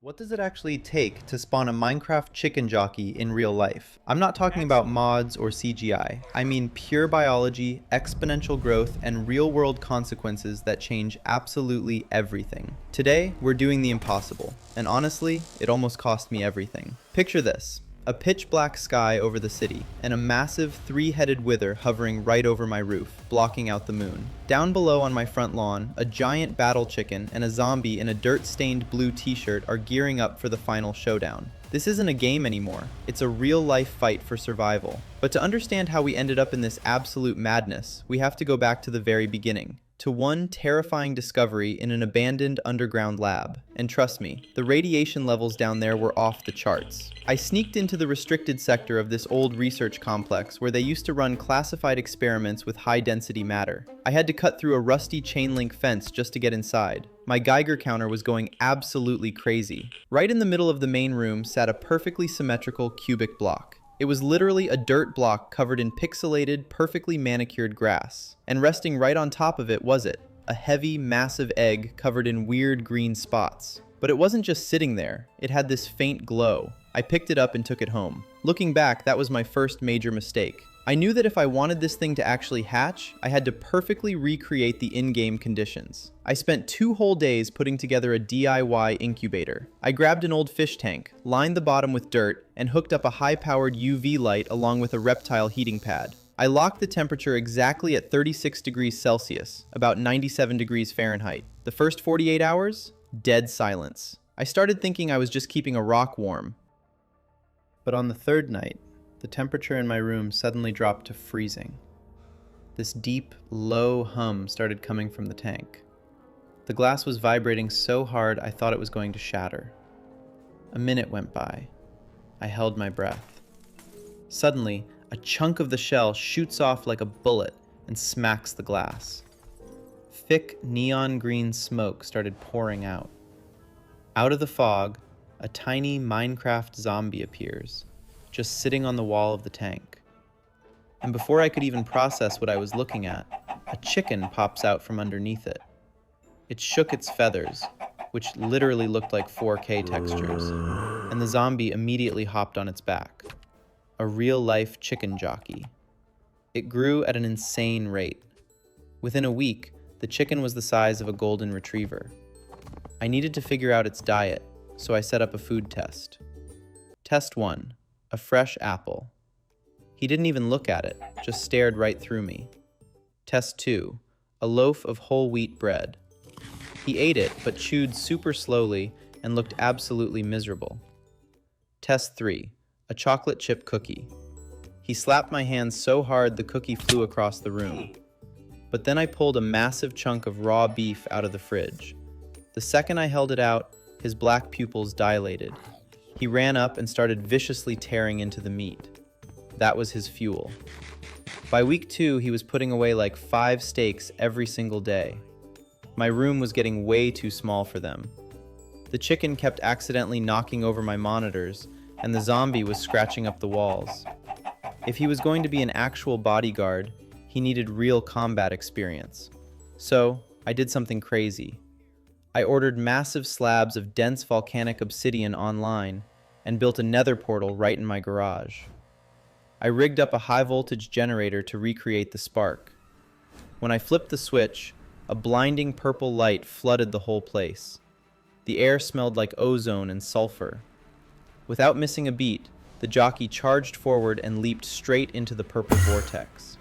What does it actually take to spawn a Minecraft chicken jockey in real life? I'm not talking about mods or CGI. I mean pure biology, exponential growth, and real-world consequences that change absolutely everything. Today, we're doing the impossible, and honestly, it almost cost me everything. Picture this. A pitch black sky over the city, and a massive three-headed wither hovering right over my roof, blocking out the moon. Down below on my front lawn, a giant battle chicken and a zombie in a dirt-stained blue t-shirt are gearing up for the final showdown. This isn't a game anymore, it's a real-life fight for survival. But to understand how we ended up in this absolute madness, we have to go back to the very beginning. To one terrifying discovery in an abandoned underground lab. And trust me, the radiation levels down there were off the charts. I sneaked into the restricted sector of this old research complex where they used to run classified experiments with high-density matter. I had to cut through a rusty chain-link fence just to get inside. My Geiger counter was going absolutely crazy. Right in the middle of the main room sat a perfectly symmetrical cubic block. It was literally a dirt block covered in pixelated, perfectly manicured grass. And resting right on top of it was it, a heavy, massive egg covered in weird green spots. But it wasn't just sitting there, it had this faint glow. I picked it up and took it home. Looking back, that was my first major mistake. I knew that if I wanted this thing to actually hatch, I had to perfectly recreate the in-game conditions. I spent 2 whole days putting together a DIY incubator. I grabbed an old fish tank, lined the bottom with dirt, and hooked up a high-powered UV light along with a reptile heating pad. I locked the temperature exactly at 36 degrees Celsius, about 97 degrees Fahrenheit. The first 48 hours? Dead silence. I started thinking I was just keeping a rock warm. But on the third night, the temperature in my room suddenly dropped to freezing. This deep, low hum started coming from the tank. The glass was vibrating so hard I thought it was going to shatter. A minute went by. I held my breath. Suddenly, a chunk of the shell shoots off like a bullet and smacks the glass. Thick neon green smoke started pouring out. Out of the fog, a tiny Minecraft zombie appears, just sitting on the wall of the tank. And before I could even process what I was looking at, a chicken pops out from underneath it. It shook its feathers, which literally looked like 4K textures, and the zombie immediately hopped on its back. A real-life chicken jockey. It grew at an insane rate. Within a week, the chicken was the size of a golden retriever. I needed to figure out its diet, so I set up a food test. Test 1. A fresh apple. He didn't even look at it, just stared right through me. Test 2. A loaf of whole wheat bread. He ate it, but chewed super slowly and looked absolutely miserable. Test 3. A chocolate chip cookie. He slapped my hand so hard the cookie flew across the room. But then I pulled a massive chunk of raw beef out of the fridge. The second I held it out, his black pupils dilated. He ran up and started viciously tearing into the meat. That was his fuel. By week 2, he was putting away like 5 steaks every single day. My room was getting way too small for them. The chicken kept accidentally knocking over my monitors, and the zombie was scratching up the walls. If he was going to be an actual bodyguard, he needed real combat experience. So, I did something crazy. I ordered massive slabs of dense volcanic obsidian online and built a nether portal right in my garage. I rigged up a high-voltage generator to recreate the spark. When I flipped the switch, a blinding purple light flooded the whole place. The air smelled like ozone and sulfur. Without missing a beat, the jockey charged forward and leaped straight into the purple vortex.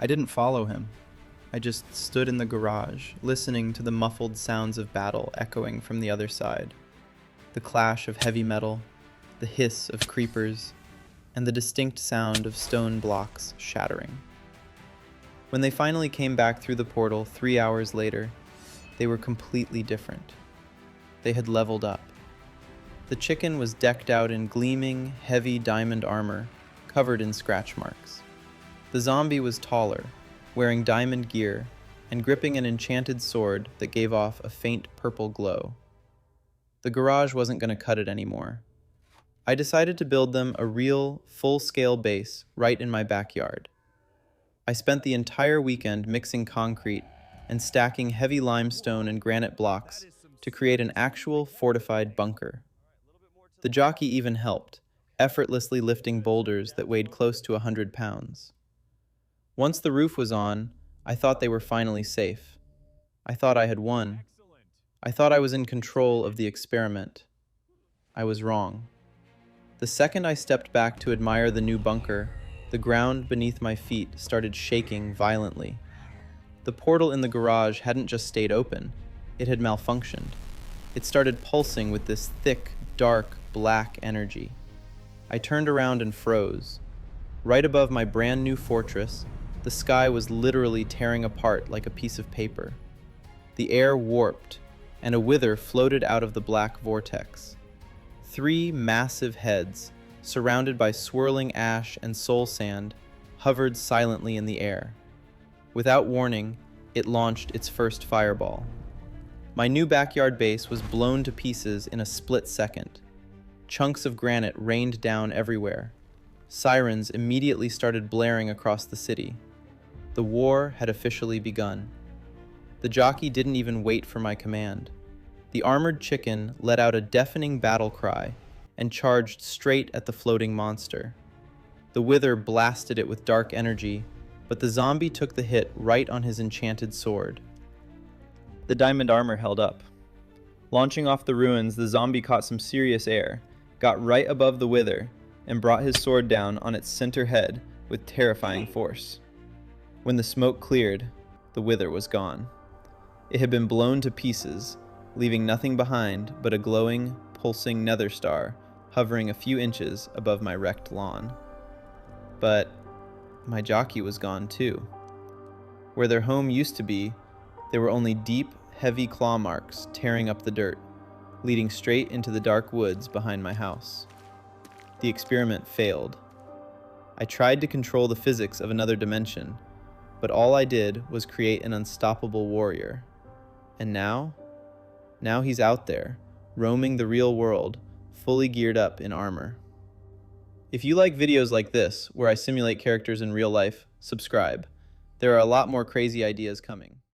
I didn't follow him. I just stood in the garage, listening to the muffled sounds of battle echoing from the other side. The clash of heavy metal, the hiss of creepers, and the distinct sound of stone blocks shattering. When they finally came back through the portal 3 hours later, they were completely different. They had leveled up. The chicken was decked out in gleaming, heavy diamond armor, covered in scratch marks. The zombie was taller, wearing diamond gear, and gripping an enchanted sword that gave off a faint purple glow. The garage wasn't going to cut it anymore. I decided to build them a real, full-scale base right in my backyard. I spent the entire weekend mixing concrete and stacking heavy limestone and granite blocks to create an actual fortified bunker. The jockey even helped, effortlessly lifting boulders that weighed close to 100 pounds. Once the roof was on, I thought they were finally safe. I thought I had won. I thought I was in control of the experiment. I was wrong. The second I stepped back to admire the new bunker, the ground beneath my feet started shaking violently. The portal in the garage hadn't just stayed open, it had malfunctioned. It started pulsing with this thick, dark, black energy. I turned around and froze. Right above my brand new fortress, the sky was literally tearing apart like a piece of paper. The air warped, and a wither floated out of the black vortex. 3 massive heads, surrounded by swirling ash and soul sand, hovered silently in the air. Without warning, it launched its first fireball. My new backyard base was blown to pieces in a split second. Chunks of granite rained down everywhere. Sirens immediately started blaring across the city. The war had officially begun. The jockey didn't even wait for my command. The armored chicken let out a deafening battle cry and charged straight at the floating monster. The wither blasted it with dark energy, but the zombie took the hit right on his enchanted sword. The diamond armor held up. Launching off the ruins, the zombie caught some serious air, got right above the wither, and brought his sword down on its center head with terrifying force. When the smoke cleared, the wither was gone. It had been blown to pieces, leaving nothing behind but a glowing, pulsing nether star hovering a few inches above my wrecked lawn. But my jockey was gone too. Where their home used to be, there were only deep, heavy claw marks tearing up the dirt, leading straight into the dark woods behind my house. The experiment failed. I tried to control the physics of another dimension, but all I did was create an unstoppable warrior. And now he's out there, roaming the real world, fully geared up in armor. If you like videos like this, where I simulate characters in real life, subscribe. There are a lot more crazy ideas coming.